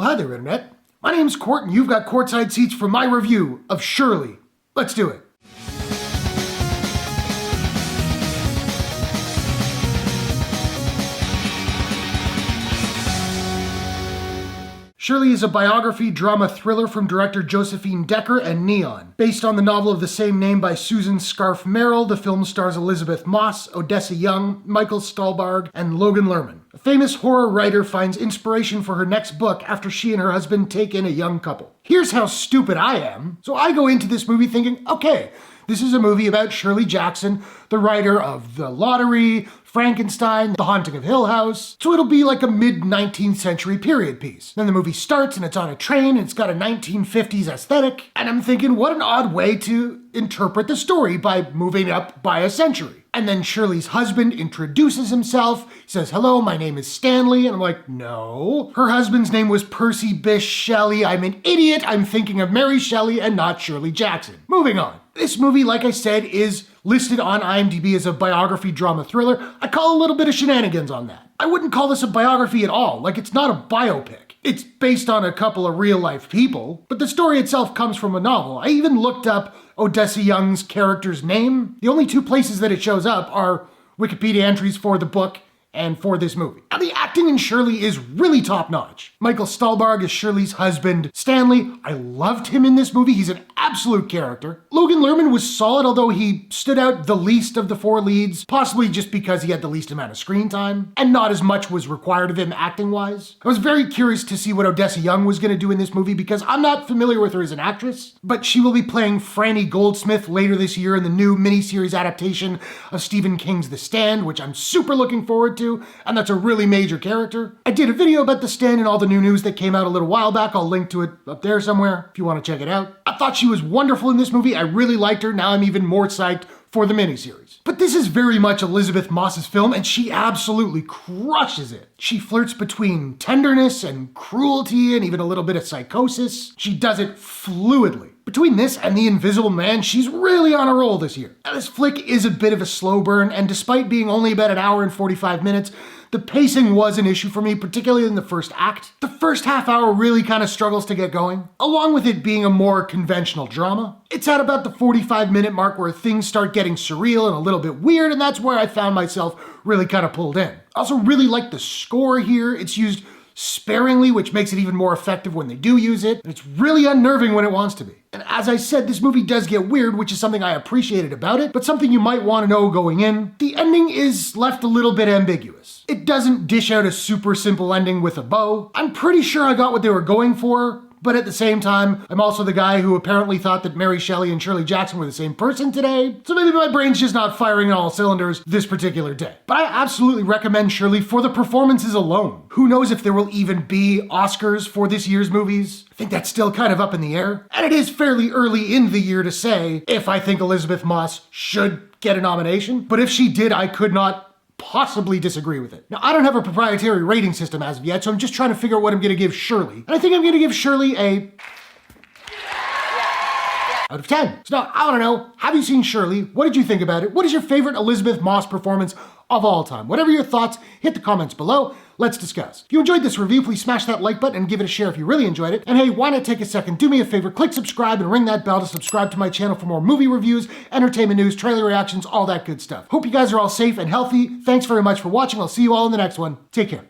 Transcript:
Well, hi there, Internet. My name's Court, and you've got courtside seats for my review of Shirley. Let's do it. Shirley is a biography drama thriller from director Josephine Decker and Neon. Based on the novel of the same name by Susan Scarf Merrill, the film stars Elizabeth Moss, Odessa Young, Michael Stuhlbarg, and Logan Lerman. A famous horror writer finds inspiration for her next book after she and her husband take in a young couple. Here's how stupid I am. So I go into this movie thinking, okay, this is a movie about Shirley Jackson, the writer of The Lottery, Frankenstein, The Haunting of Hill House. So it'll be like a mid-19th century period piece. Then the movie starts and it's on a train and it's got a 1950s aesthetic. And I'm thinking, what an odd way to interpret the story by moving up by a century. And then Shirley's husband introduces himself, says, hello, my name is Stanley. And I'm like, no. Her husband's name was Percy Bysshe Shelley. I'm an idiot. I'm thinking of Mary Shelley and not Shirley Jackson. Moving on. This movie, like I said, is listed on IMDb as a biography drama thriller. I call a little bit of shenanigans on that. I wouldn't call this a biography at all. Like, it's not a biopic. It's based on a couple of real-life people, but the story itself comes from a novel. I even looked up Odessa Young's character's name. The only two places that it shows up are Wikipedia entries for the book and for this movie. Now, the acting in Shirley is really top-notch. Michael Stuhlbarg is Shirley's husband, Stanley. I loved him in this movie. He's an absolute character. Logan Lerman was solid, although he stood out the least of the four leads, possibly just because he had the least amount of screen time, and not as much was required of him acting-wise. I was very curious to see what Odessa Young was going to do in this movie because I'm not familiar with her as an actress, but she will be playing Franny Goldsmith later this year in the new miniseries adaptation of Stephen King's The Stand, which I'm super looking forward to, and that's a really major character. I did a video about The Stand and all the new news that came out a little while back. I'll link to it up there somewhere if you want to check it out. I thought she was wonderful in this movie. I really liked her. Now I'm even more psyched for the miniseries. But this is very much Elizabeth Moss's film, and she absolutely crushes it. She flirts between tenderness and cruelty and even a little bit of psychosis. She does it fluidly. Between this and The Invisible Man, she's really on a roll this year. Now, this flick is a bit of a slow burn, and despite being only about an hour and 45 minutes, the pacing was an issue for me, particularly in the first act. The first half hour really kind of struggles to get going, along with it being a more conventional drama. It's at about the 45-minute mark where things start getting surreal and a little bit weird, and that's where I found myself really kind of pulled in. I also really like the score here. It's used sparingly, which makes it even more effective when they do use it. And it's really unnerving when it wants to be. And as I said, this movie does get weird, which is something I appreciated about it, but something you might want to know going in. The ending is left a little bit ambiguous. It doesn't dish out a super simple ending with a bow. I'm pretty sure I got what they were going for, but at the same time, I'm also the guy who apparently thought that Mary Shelley and Shirley Jackson were the same person today, so maybe my brain's just not firing on all cylinders this particular day. But I absolutely recommend Shirley for the performances alone. Who knows if there will even be Oscars for this year's movies? I think that's still kind of up in the air. And it is fairly early in the year to say if I think Elizabeth Moss should get a nomination, but if she did, I could not possibly disagree with it. Now, I don't have a proprietary rating system as of yet, so I'm just trying to figure out what I'm going to give Shirley. And I think I'm going to give Shirley a out of 10. So now, I want to know, have you seen Shirley? What did you think about it? What is your favorite Elizabeth Moss performance of all time? Whatever your thoughts, hit the comments below. Let's discuss. If you enjoyed this review, please smash that like button and give it a share if you really enjoyed it. And hey, why not take a second, do me a favor, click subscribe and ring that bell to subscribe to my channel for more movie reviews, entertainment news, trailer reactions, all that good stuff. Hope you guys are all safe and healthy. Thanks very much for watching. I'll see you all in the next one. Take care.